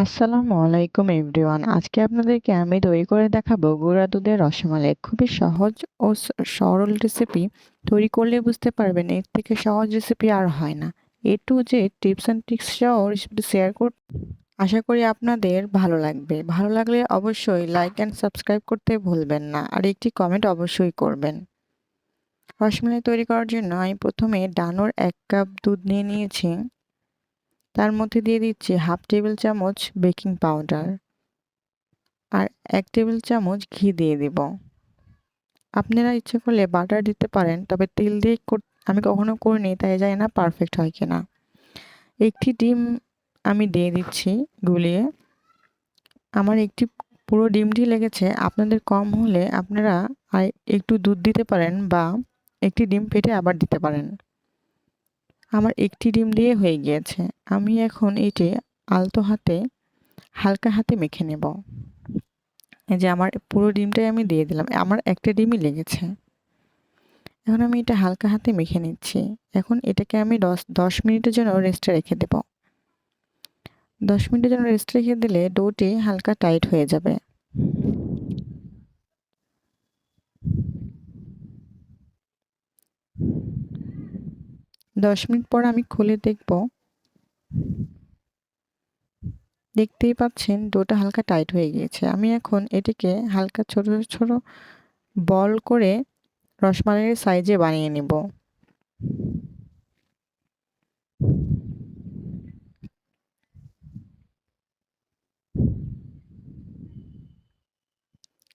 আসসালামু আলাইকুম এভরিওয়ান। আজকে আপনাদেরকে আমি তৈরি করে দেখাবো গুঁড়া দুধের রসমালাই। খুবই সহজ ও সরল রেসিপি। তৈরি করলে বুঝতে পারবেন এর থেকে সহজ রেসিপি আর হয় না। A to Z tips and tricks সহ রেসিপি শেয়ার কর। আশা করি আপনাদের ভালো লাগবে। ভালো লাগলে অবশ্যই লাইক অ্যান্ড সাবস্ক্রাইব করতে ভুলবেন না, আর একটি কমেন্ট অবশ্যই করবেন। রসমালাই তৈরি করার জন্য আমি প্রথমে ডানোর 1 কাপ দুধ নিয়ে নিয়েছি। তার মধ্যে দিয়ে দিচ্ছি হাফ টেবিল চামচ বেকিং পাউডার আর 1 টেবিল চামচ ঘি দিয়ে দিব। আপনারা ইচ্ছে করলে বাটার দিতে পারেন, তবে তেল দিয়ে আমি কখনো করিনি, তাই জানি না পারফেক্ট হয় কিনা। একটি ডিম আমি দিয়ে দিচ্ছি গুলিয়ে। আমার একটি পুরো ডিমটি লেগেছে। আপনাদের কম হলে আপনারা আর একটু দুধ দিতে পারেন বা একটি ডিম ফেটে আবার দিতে পারেন। আমার একটি ডিম দিয়ে হয়ে গিয়েছে। আমি এখন এটি আলতো হাতে হালকা হাতে মেখে নেব। এই যে আমার পুরো ডিমটাই আমি দিয়ে দিলাম। আমার একটা ডিমই লেগেছে। এখন আমি এটা হালকা হাতে মেখে নিচ্ছি। এখন এটাকে আমি 10 মিনিটের জন্য রেস্টে রেখে দেব। 10 মিনিটের জন্য রেস্টে রেখে দিলে ডোটি হালকা টাইট হয়ে যাবে। দশ মিনিট পর আমি খুলে দেখব। দেখতেই পাচ্ছেন ডোটা হালকা টাইট হয়ে গিয়েছে। আমি এখন এটিকে হালকা ছোট ছোট বল করে রসমালাইয়ের সাইজে বানিয়ে নেব।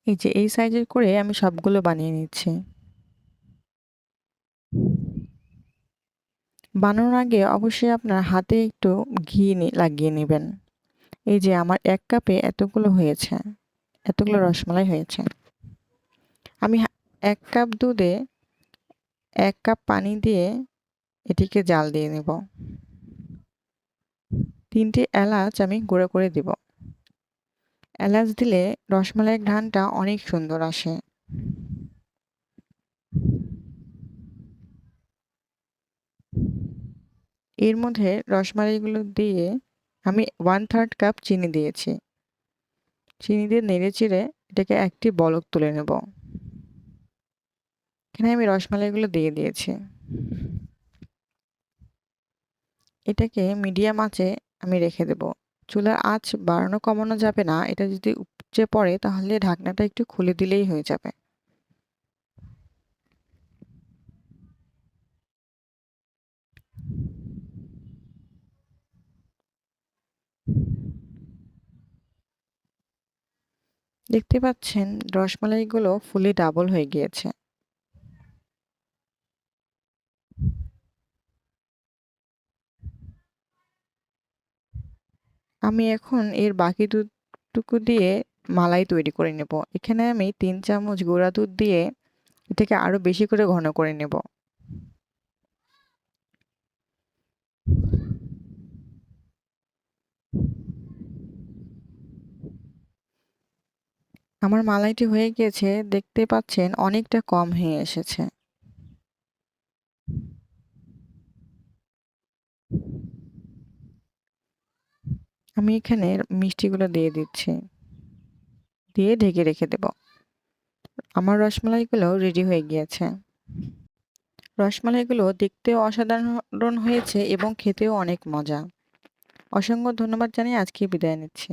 এই যে এই সাইজের করে আমি সবগুলো বানিয়ে নিচ্ছি। বানানোর আগে অবশ্যই আপনার হাতে একটু ঘি লাগিয়ে নেবেন। এই যে আমার 1 কাপে এতগুলো হয়েছে, এতগুলো রসমালাই হয়েছে। আমি 1 কাপ দুধে 1 কাপ পানি দিয়ে এটিকে জাল দিয়ে নেব। 3টে এলাচ আমি গুঁড়ো করে দিব। এলাচ দিলে রসমালাইয়ের ঘ্রাণটা অনেক সুন্দর আসে। এর মধ্যে রসমালাইগুলো দিয়ে আমি 1/3 কাপ চিনি দিয়েছি। চিনি দিয়ে নেড়েচেড়ে এটাকে একটি বলক তুলে নেব। এখানে আমি রসমালাইগুলো দিয়ে দিয়েছি। এটাকে মিডিয়াম আঁচে আমি রেখে দেব। চুলার আঁচ বাড়ানো কমানো যাবে না। এটা যদি উপচে পড়ে তাহলে ঢাকনাটা একটু খুলে দিলেই হয়ে যাবে। দেখতে পাচ্ছেন রসমালাইগুলো ফুলে ডাবল হয়ে গিয়েছে। আমি এখন এর বাকি দুধটুকু দিয়ে মালাই তৈরি করে নেব। এখানে আমি 3 চামচ গুঁড়া দুধ দিয়ে এটাকে আরো বেশি করে ঘন করে নেব। আমার মালাইটি হয়ে গিয়েছে, দেখতে পাচ্ছেন অনেকটা কম হয়ে এসেছে। আমি এখানে মিষ্টিগুলো দিয়ে দিচ্ছি। দিয়ে ঢেকে রেখে দেব। আমার রসমালাইগুলো রেডি হয়ে গিয়েছে। রসমালাইগুলো দেখতেও অসাধারণ হয়েছে এবং খেতেও অনেক মজা। অসংখ্য ধন্যবাদ জানিয়ে আজকে বিদায় নিচ্ছি।